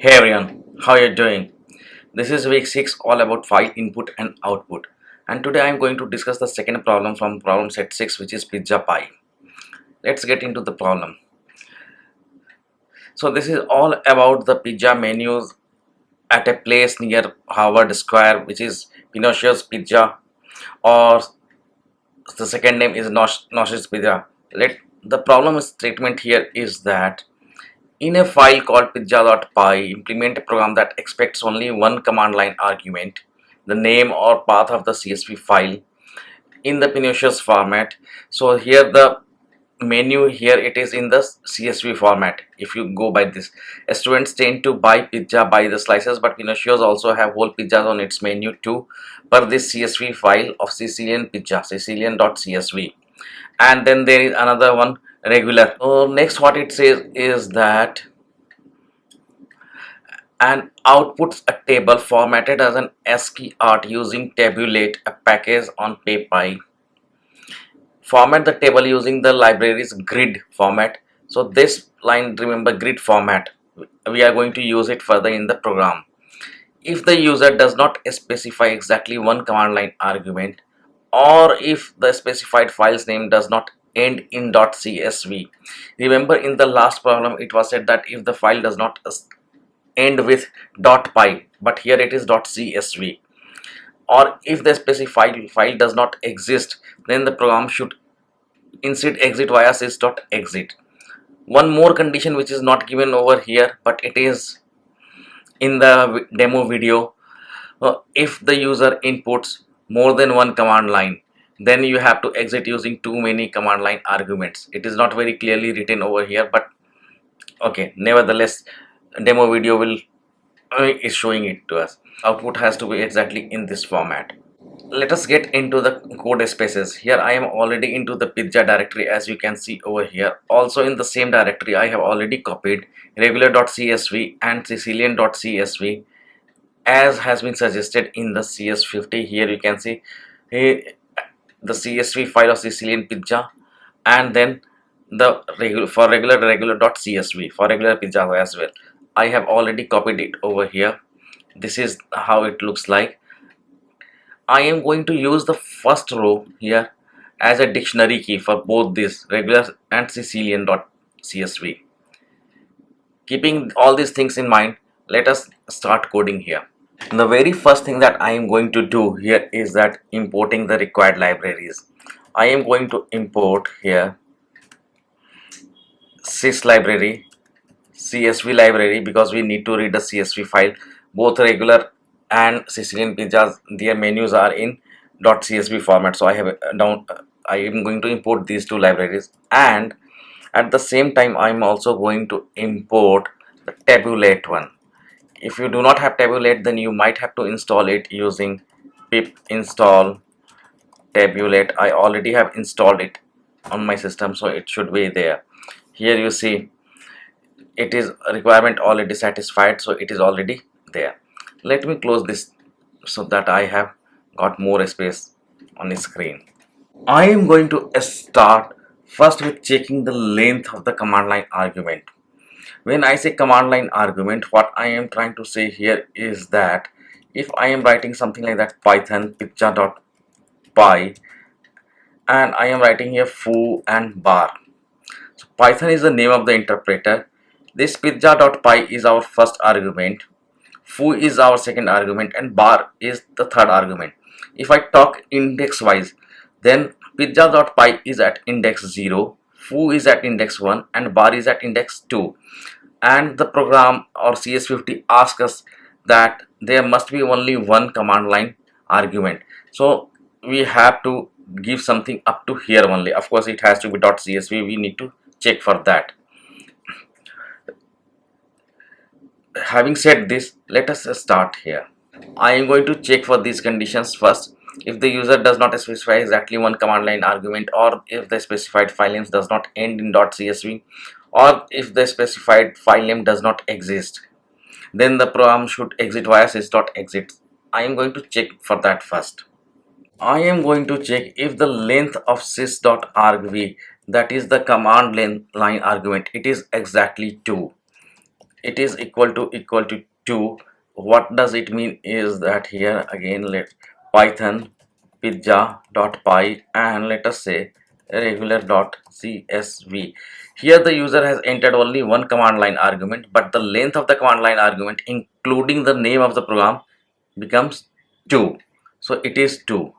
Hey everyone, how are you doing? This is week 6 all about file input and output. And today I am going to discuss the second problem from problem set 6, which is pizza pie. Let's get into the problem. So this is all about the pizza menus at a place near Harvard Square, which is Pinocchio's Pizza, or the second name is Nosh's Pizza. The problem statement here is that in a file called pizza.py, implement a program that expects only one command line argument, the name or path of the CSV file in the Pinocchio's format. So here the menu here it is in the CSV format. If you go by this, students tend to buy pizza by the slices, but Pinocchio's also have whole pizzas on its menu too, per this CSV file of Sicilian pizza, Sicilian.csv. And then there is another one, regular. So next what it says is that and outputs a table formatted as an ASCII art using tabulate, a package on PayPy. Format the table using the library's grid format. So this line, remember, grid format, we are going to use it further in the program. If the user does not specify exactly one command line argument, or if the specified file's name does not end in .csv. Remember, in the last problem it was said that if the file does not end with .py, but here it is .csv, or if the specified file does not exist, then the program should instead exit via sys.exit. One more condition which is not given over here, but it is in the demo video. If the user inputs more than one command line, then you have to exit using too many command line arguments. It is not very clearly written over here, but okay, nevertheless demo video will is showing it to us. Output has to be exactly in this format. Let us get into the code spaces. Here I am already into the pizza directory, as you can see over here. Also in the same directory I have already copied regular.csv and sicilian.csv as has been suggested in the CS50. Here you can see the CSV file of Sicilian pizza, and then the regular.csv for regular pizza as well. I have already copied it over here. This is how it looks like. I am going to use the first row here as a dictionary key for both this regular and Sicilian.csv. Keeping all these things in mind, let us start coding here. The very first thing that I am going to do here is that importing the required libraries. I am going to import here sys library, CSV library, because we need to read the CSV file. Both regular and Sicilian pizzas, their menus are in .csv format, so I am going to import these two libraries, and at the same time I am also going to import the tabulate one. If you do not have tabulate, then you might have to install it using pip install tabulate. I already have installed it on my system, so it should be there. Here you see it is requirement already satisfied, so it is already there. Let me close this so that I have got more space on the screen. I am going to start first with checking the length of the command line argument. When I say command line argument, what I am trying to say here is that if I am writing something like that, python pizza.py, and I am writing here foo and bar. So python is the name of the interpreter. This pizza.py is our first argument, foo is our second argument, and bar is the third argument. If I talk index wise, then pizza.py is at index 0, foo is at index 1, and bar is at index 2. And the program or CS50 asks us that there must be only one command line argument. So we have to give something up to here only. Of course, it has to be .csv. We need to check for that. Having said this, let us start here. I am going to check for these conditions first. If the user does not specify exactly one command line argument, or if the specified file name does not end in .csv, or if the specified file name does not exist, then the program should exit via sys.exit. I am going to check for that first. I am going to check if the length of sys.argv, that is the command line argument, it is exactly 2. it is equal to 2. What does it mean is that here again let python pizza.py and let us say regular.csv. Here the user has entered only one command line argument, but the length of the command line argument including the name of the program becomes 2. So it is 2.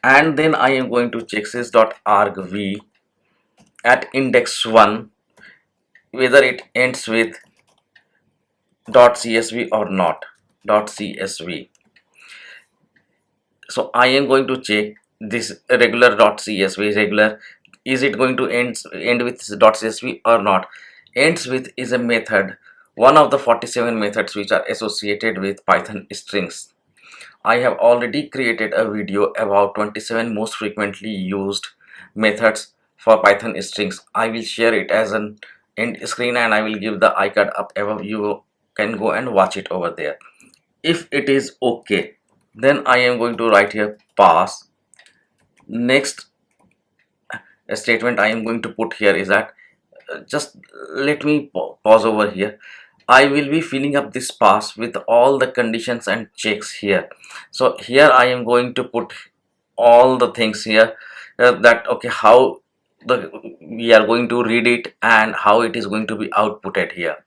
And then I am going to check sys.argv at index 1 whether it ends with .csv or not. .csv. So I am going to check this regular.csv. Regular, is it going to end with .csv or not? Ends with is a method, one of the 47 methods which are associated with Python strings. I have already created a video about 27 most frequently used methods for Python strings. I will share it as an end screen and I will give the icon up above. You can go and watch it over there. If it is okay, then I am going to write here pass. Next statement I am going to put here is that just let me pause over here. I will be filling up this pass with all the conditions and checks here. So here I am going to put all the things here, that okay, how we are going to read it and how it is going to be outputted here.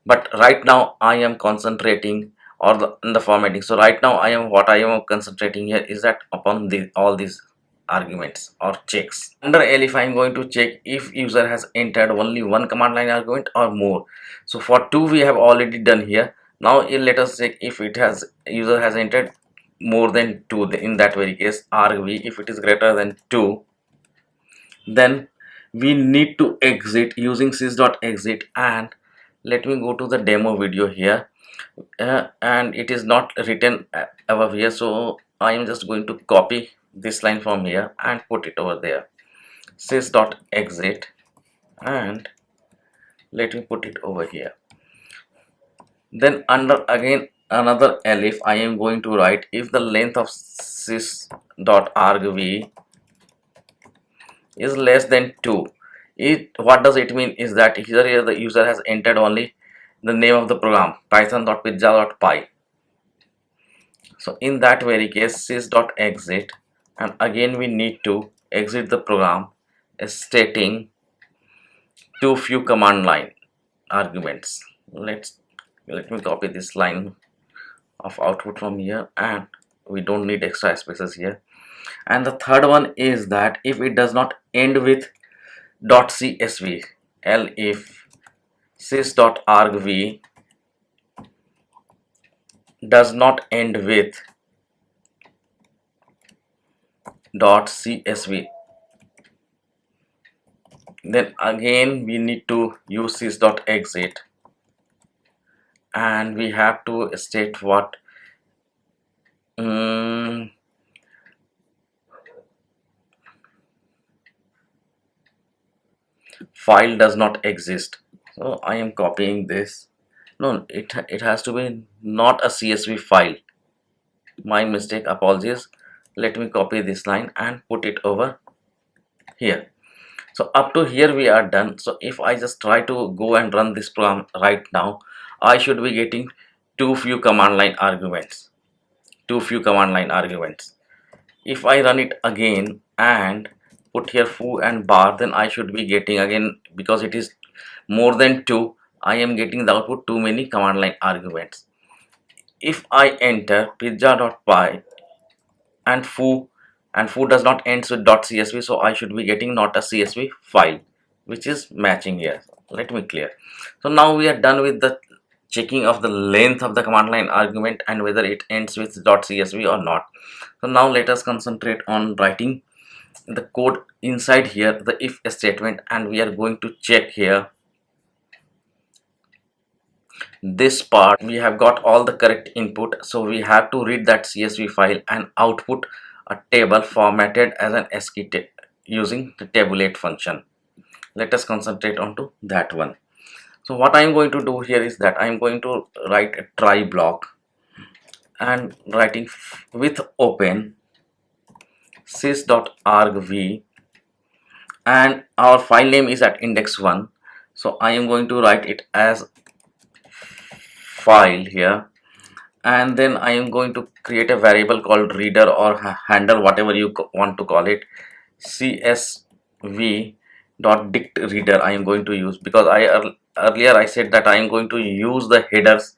But right now I am concentrating or in the formatting. So right now what I am concentrating here is that upon all these arguments or checks. Under elif I am going to check if user has entered only one command line argument or more. So for 2 we have already done here. Now let us check if it has user has entered more than 2. In that very case argv, if it is greater than 2, then we need to exit using sys.exit. And let me go to the demo video here, and it is not written above here, so I am just going to copy this line from here and put it over there, sys.exit, and let me put it over here. Then under again another elif I am going to write if the length of sys.argv is less than 2. What does it mean is that here the user has entered only the name of the program python.pizza.py. So in that very case sys.exit, and again we need to exit the program stating too few command line arguments. Let me copy this line of output from here, and we don't need extra spaces here. And the third one is that if it does not end with .csv, elif sys.argv does not end with .csv, then again we need to use sys.exit, and we have to state what file does not exist. So I am copying this. No, it has to be not a CSV file. My mistake, apologies. Let me copy this line and put it over here. So up to here we are done. So if I just try to go and run this program right now, I should be getting too few command line arguments. If I run it again and put here foo and bar, then I should be getting again, because it is more than 2, I am getting the output too many command line arguments. If I enter pizza.py and foo does not end with .csv, so I should be getting not a CSV file, which is matching here. Let me clear. So now we are done with the checking of the length of the command line argument and whether it ends with .csv or not. So now let us concentrate on writing the code inside here, the if statement, and we are going to check here this part. We have got all the correct input, so we have to read that CSV file and output a table formatted as an ASCII using the tabulate function. Let us concentrate onto that one. So what I am going to do here is that I am going to write a try block and writing with open sys.argv, and our file name is at index 1, so I am going to write it as file here, and then I am going to create a variable called reader or handle, whatever you want to call it. CSV dot dict reader I am going to use, because earlier I said that I am going to use the headers.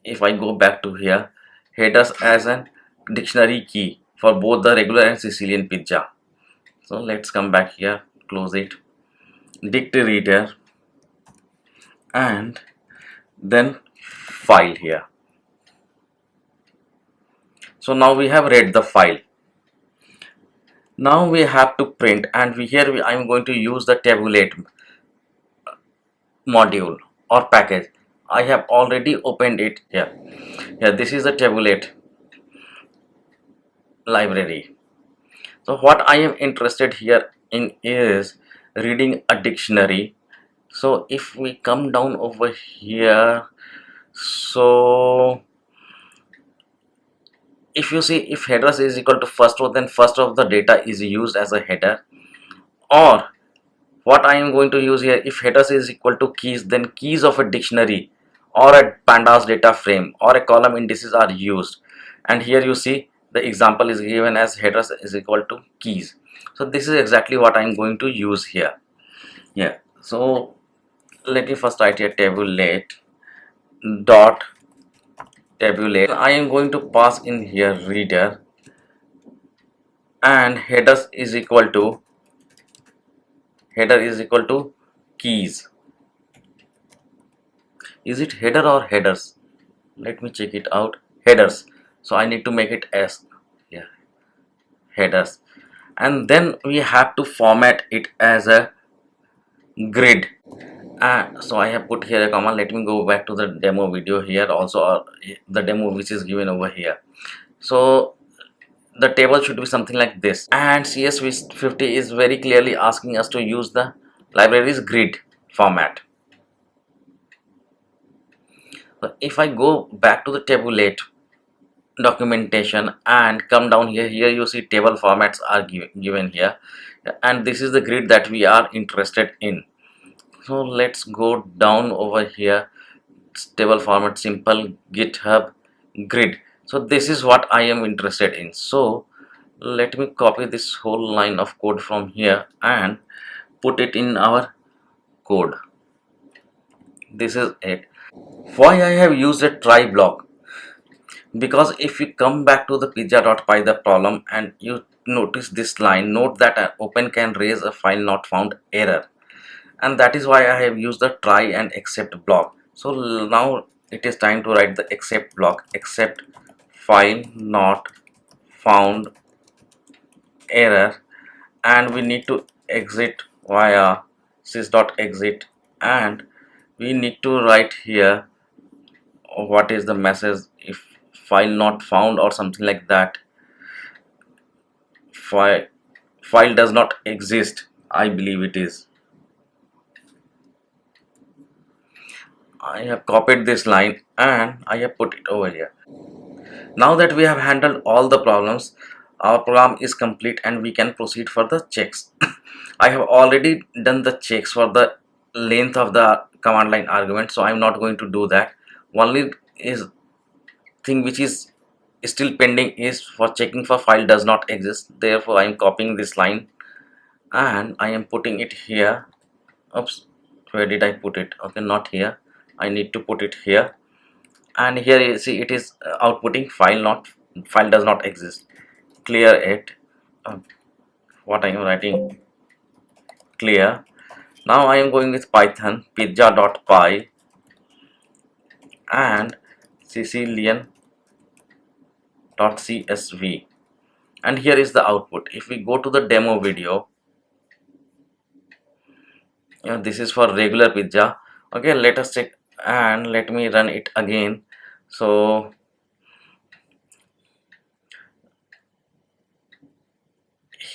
If I go back to here, headers as a dictionary key for both the regular and Sicilian pizza. So let's come back here, close it, dict reader, and then file here. So now we have read the file. Now we have to print, and I am going to use the tabulate module or package. I have already opened it here. Yeah, this is the tabulate library. So what I am interested here in is reading a dictionary. So if we come down over here, so if you see, if headers is equal to first row, then first row of the data is used as a header. Or what I am going to use here, if headers is equal to keys, then keys of a dictionary or a pandas data frame or a column indices are used. And here you see the example is given as headers is equal to keys. So this is exactly what I am going to use here. Yeah, so let me first write here tabulate dot tabulate. I am going to pass in here reader, and header is equal to keys. Is it header or headers? Let me check it out. Headers. So I need to make it as, yeah, headers, and then we have to format it as a grid. And so I have put here a comma. Let me go back to the demo video here also, the demo which is given over here. So the table should be something like this, and CS50 is very clearly asking us to use the library's grid format. So if I go back to the tabulate documentation and come down here you see table formats are given here, and this is the grid that we are interested in. So let's go down over here, table format, simple, GitHub, grid. So this is what I am interested in. So let me copy this whole line of code from here and put it in our code. This is it. Why I have used a try block? Because if you come back to the pizza.py the problem and you notice this line, note that an open can raise a file not found error, and that is why I have used the try and except block. So now it is time to write the except block, except file not found error, and we need to exit via sys.exit, and we need to write here what is the message, if file not found or something like that. File does not exist, I believe it is. I have copied this line and I have put it over here. Now that we have handled all the problems, our program is complete and we can proceed for the checks. I have already done the checks for the length of the command line argument, so I'm not going to do that. Only is thing which is still pending is for checking for file does not exist. Therefore I am copying this line and I am putting it here. Oops, where did I put it? Okay, not here. I need to put it here, and here you see it is outputting file does not exist. Clear it. What I am writing, clear. Now I am going with Python pizza.py and Sicilian.csv, and here is the output. If we go to the demo video, this is for regular pizza. Okay, let us check and let me run it again. So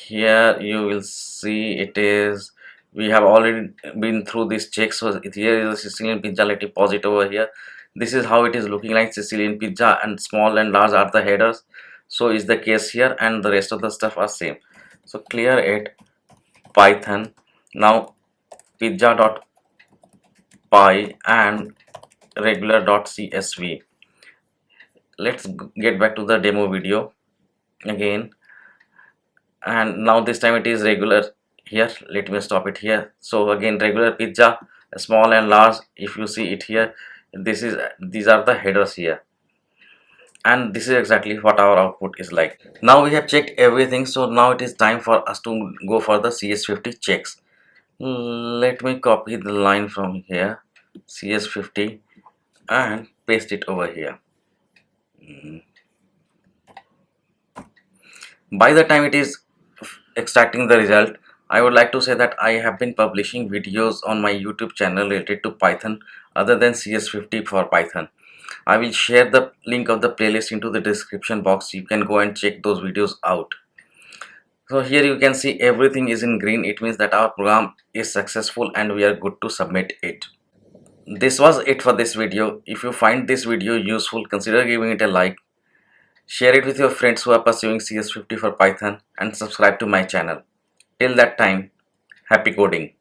here you will see it is, we have already been through this check. So here is a Sicilian pizza. Let me pause it over here. This is how it is looking like, Sicilian pizza, and small and large are the headers. So is the case here, and the rest of the stuff are same. So clear it, Python. Now pizza.py and regular.csv. Let's get back to the demo video again, and now this time it is regular here. Let me stop it here. So again, regular pizza, small and large. If you see it here, these are the headers here, and this is exactly what our output is like. Now we have checked everything, so now it is time for us to go for the CS50 checks. Let me copy the line from here, CS50, and paste it over here. By the time it is extracting the result, I would like to say that I have been publishing videos on my YouTube channel related to Python other than CS50 for Python. I will share the link of the playlist into the description box. You can go and check those videos out. So here you can see everything is in green. It means that our program is successful and we are good to submit it. This was it for this video. If you find this video useful, consider giving it a like. Share it with your friends who are pursuing CS50 for Python and subscribe to my channel. Till that time, happy coding.